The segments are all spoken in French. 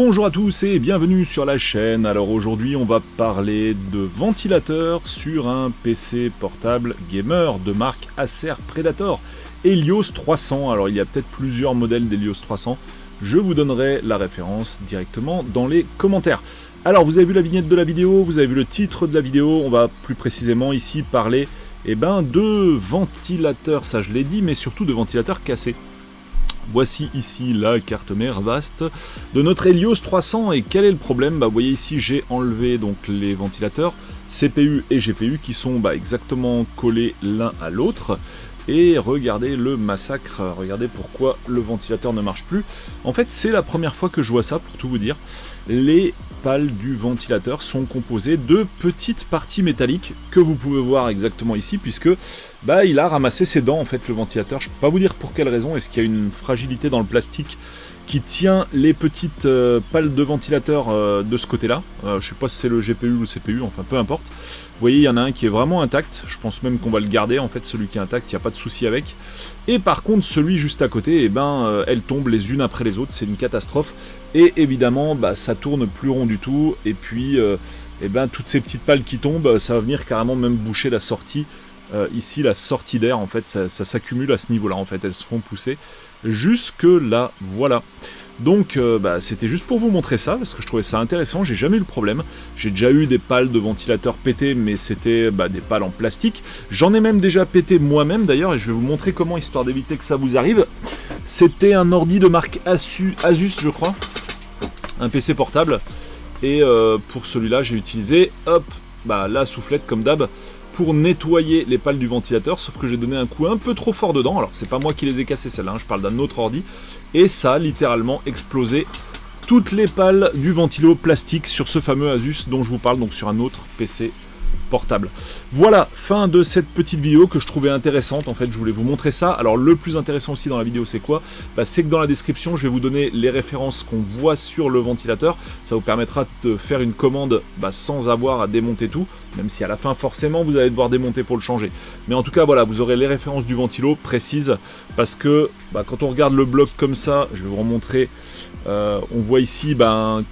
Bonjour à tous et bienvenue sur la chaîne. Alors aujourd'hui on va parler de ventilateur sur un PC portable gamer de marque Acer Predator Helios 300. Alors il y a peut-être plusieurs modèles d'Helios 300, je vous donnerai la référence directement dans les commentaires. Alors vous avez vu la vignette de la vidéo, vous avez vu le titre de la vidéo, on va plus précisément ici parler de ventilateurs, ça je l'ai dit, mais surtout de ventilateurs cassés. Voici ici la carte mère vaste de notre Helios 300 et quel est le problème? Vous voyez ici j'ai enlevé donc les ventilateurs CPU et GPU qui sont exactement collés l'un à l'autre. Et regardez le massacre, regardez pourquoi le ventilateur ne marche plus. En fait c'est la première fois que je vois ça, pour tout vous dire. Les pales du ventilateur sont composées de petites parties métalliques que vous pouvez voir exactement ici, puisque il a ramassé ses dents en fait le ventilateur. Je ne peux pas vous dire pour quelle raison. Est-ce qu'il y a une fragilité dans le plastique qui tient les petites pales de ventilateur de ce côté-là. Je ne sais pas si c'est le GPU ou le CPU, enfin peu importe. Vous voyez, il y en a un qui est vraiment intact. Je pense même qu'on va le garder, en fait, celui qui est intact, il n'y a pas de souci avec. Et par contre, celui juste à côté, elles tombent les unes après les autres, c'est une catastrophe. Et évidemment, ça tourne plus rond du tout. Et puis, toutes ces petites pales qui tombent, ça va venir carrément même boucher la sortie. Ici, la sortie d'air, en fait, ça s'accumule à ce niveau-là, en fait, elles se font pousser jusque là, voilà. Donc, c'était juste pour vous montrer ça, parce que je trouvais ça intéressant, j'ai jamais eu le problème. J'ai déjà eu des pales de ventilateur pétées, mais c'était des pales en plastique. J'en ai même déjà pété moi-même, d'ailleurs, et je vais vous montrer comment, histoire d'éviter que ça vous arrive. C'était un ordi de marque Asus, je crois, un PC portable, et pour celui-là, j'ai utilisé, la soufflette, comme d'hab, pour nettoyer les pales du ventilateur, sauf que j'ai donné un coup un peu trop fort dedans. Alors c'est pas moi qui les ai cassées celles-là, je parle d'un autre ordi, et ça a littéralement explosé toutes les pales du ventilo plastique sur ce fameux Asus dont je vous parle, donc sur un autre PC portable. Voilà, fin de cette petite vidéo que je trouvais intéressante. En fait, je voulais vous montrer ça. Alors le plus intéressant aussi dans la vidéo, c'est quoi? C'est que dans la description, je vais vous donner les références qu'on voit sur le ventilateur. Ça vous permettra de faire une commande sans avoir à démonter tout, même si à la fin, forcément, vous allez devoir démonter pour le changer. Mais en tout cas, voilà, vous aurez les références du ventilo précises, parce que quand on regarde le bloc comme ça, je vais vous remontrer, on voit ici, en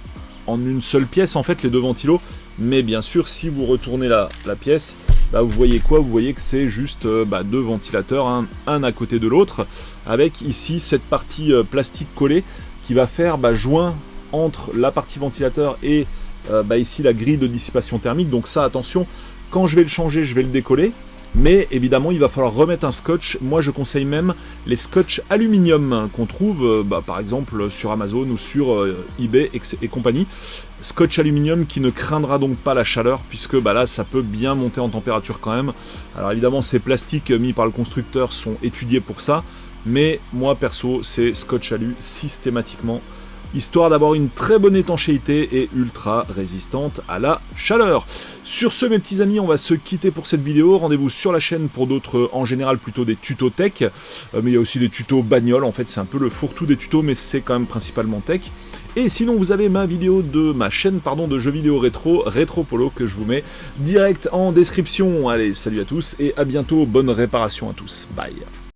une seule pièce, en fait, les deux ventilos. Mais bien sûr, si vous retournez la pièce, vous voyez quoi? Vous voyez que c'est juste deux ventilateurs, un à côté de l'autre, avec ici cette partie plastique collée qui va faire joint entre la partie ventilateur et ici la grille de dissipation thermique. Donc ça, attention, quand je vais le changer, je vais le décoller. Mais évidemment, il va falloir remettre un scotch. Moi, je conseille même les scotch aluminium qu'on trouve, par exemple, sur Amazon ou sur eBay et compagnie. Scotch aluminium qui ne craindra donc pas la chaleur, puisque là, ça peut bien monter en température quand même. Alors évidemment, ces plastiques mis par le constructeur sont étudiés pour ça. Mais moi, perso, c'est scotch alu systématiquement, histoire d'avoir une très bonne étanchéité et ultra résistante à la chaleur. Sur ce, mes petits amis, on va se quitter pour cette vidéo. Rendez-vous sur la chaîne pour d'autres, en général plutôt des tutos tech, mais il y a aussi des tutos bagnole. En fait, c'est un peu le fourre-tout des tutos, mais c'est quand même principalement tech. Et sinon, vous avez ma chaîne de jeux vidéo Rétropolo, que je vous mets direct en description. Allez, salut à tous et à bientôt. Bonne réparation à tous. Bye.